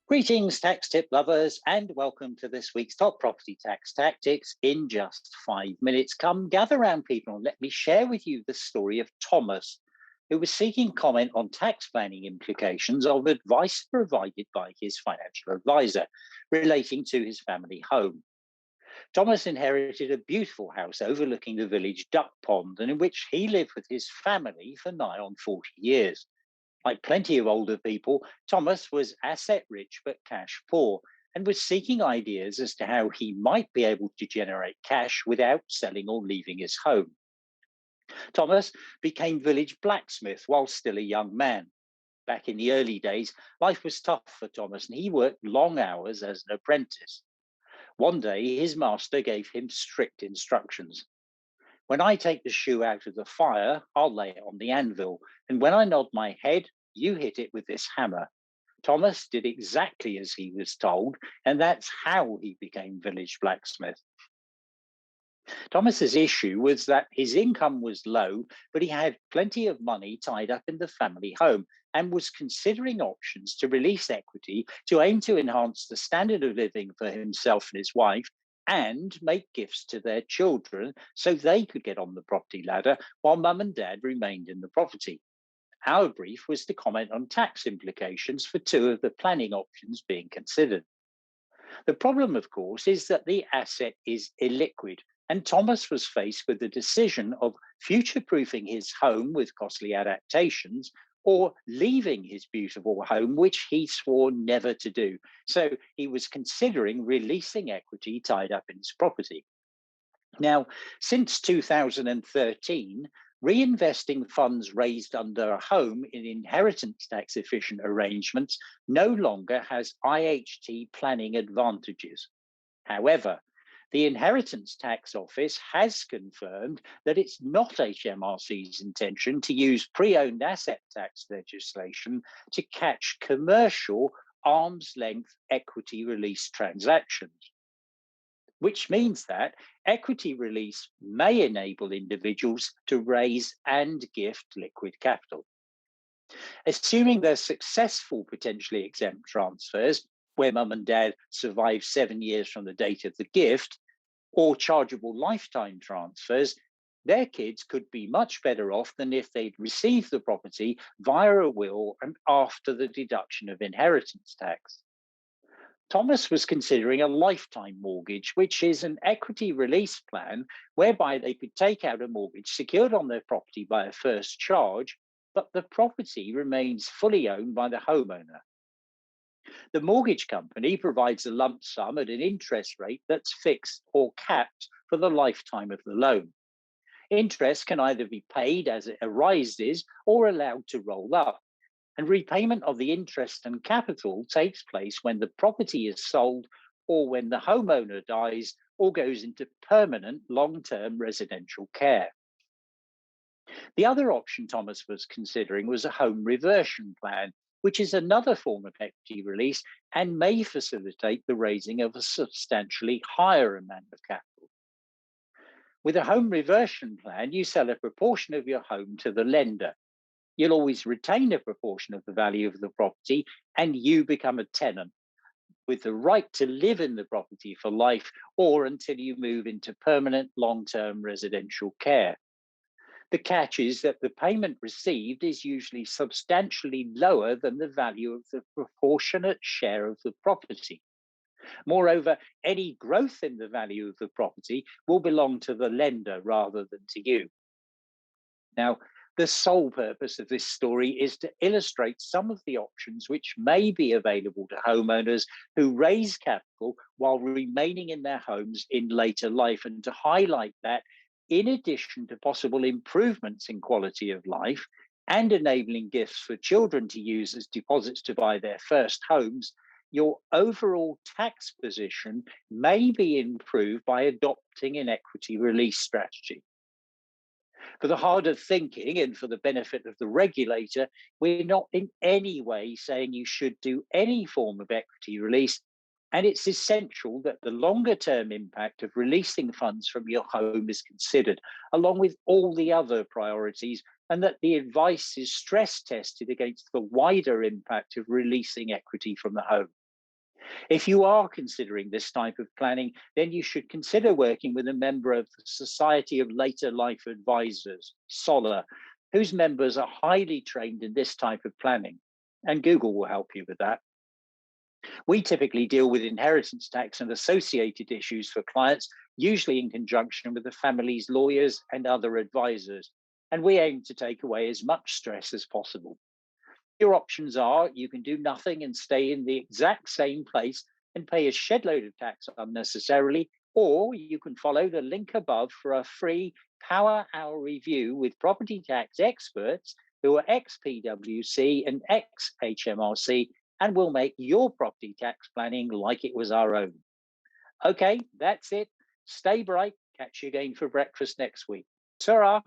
Greetings, tax tip lovers, and welcome to this week's top property tax tactics in just 5 minutes. Come gather round, people, and let me share with you the story of Thomas, who was seeking comment on tax planning implications of advice provided by his financial advisor relating to his family home. Thomas inherited a beautiful house overlooking the village duck pond, and in which he lived with his family for nigh on 40 years. Like plenty of older people, Thomas was asset rich but cash poor and was seeking ideas as to how he might be able to generate cash without selling or leaving his home. Thomas became village blacksmith while still a young man. Back in the early days, life was tough for Thomas and he worked long hours as an apprentice. One day, his master gave him strict instructions. When I take the shoe out of the fire, I'll lay it on the anvil, and when I nod my head, you hit it with this hammer. Thomas did exactly as he was told, and that's how he became village blacksmith. Thomas's issue was that his income was low, but he had plenty of money tied up in the family home and was considering options to release equity to aim to enhance the standard of living for himself and his wife and make gifts to their children so they could get on the property ladder while mum and dad remained in the property. Our brief was to comment on tax implications for two of the planning options being considered. The problem, of course, is that the asset is illiquid, and Thomas was faced with the decision of future proofing his home with costly adaptations or leaving his beautiful home, which he swore never to do. So he was considering releasing equity tied up in his property. Now, since 2013, reinvesting funds raised under a home in inheritance tax efficient arrangements no longer has IHT planning advantages. However, the Inheritance Tax Office has confirmed that it's not HMRC's intention to use pre-owned asset tax legislation to catch commercial arm's length equity release transactions, which means that equity release may enable individuals to raise and gift liquid capital. Assuming they're successful potentially exempt transfers, where mum and dad survive 7 years from the date of the gift, or chargeable lifetime transfers, their kids could be much better off than if they'd received the property via a will and after the deduction of inheritance tax. Thomas was considering a lifetime mortgage, which is an equity release plan whereby they could take out a mortgage secured on their property by a first charge, but the property remains fully owned by the homeowner. The mortgage company provides a lump sum at an interest rate that's fixed or capped for the lifetime of the loan. Interest can either be paid as it arises or allowed to roll up, and repayment of the interest and capital takes place when the property is sold or when the homeowner dies or goes into permanent long-term residential care. The other option Thomas was considering was a home reversion plan, which is another form of equity release and may facilitate the raising of a substantially higher amount of capital. With a home reversion plan, you sell a proportion of your home to the lender. You'll always retain a proportion of the value of the property and you become a tenant with the right to live in the property for life or until you move into permanent long-term residential care. The catch is that the payment received is usually substantially lower than the value of the proportionate share of the property. Moreover, any growth in the value of the property will belong to the lender rather than to you. Now, the sole purpose of this story is to illustrate some of the options which may be available to homeowners who raise capital while remaining in their homes in later life, and to highlight that in addition to possible improvements in quality of life and enabling gifts for children to use as deposits to buy their first homes, your overall tax position may be improved by adopting an equity release strategy. For the harder thinking and for the benefit of the regulator, we're not in any way saying you should do any form of equity release. And it's essential that the longer term impact of releasing funds from your home is considered, along with all the other priorities, and that the advice is stress tested against the wider impact of releasing equity from the home. If you are considering this type of planning, then you should consider working with a member of the Society of Later Life Advisors, SOLA, whose members are highly trained in this type of planning. And Google will help you with that. We typically deal with inheritance tax and associated issues for clients, usually in conjunction with the family's lawyers and other advisors. And we aim to take away as much stress as possible. Your options are you can do nothing and stay in the exact same place and pay a shed load of tax unnecessarily, or you can follow the link above for a free power hour review with property tax experts who are ex PwC and ex HMRC and will make your property tax planning like it was our own. Okay, that's it. Stay bright. Catch you again for breakfast next week. Ta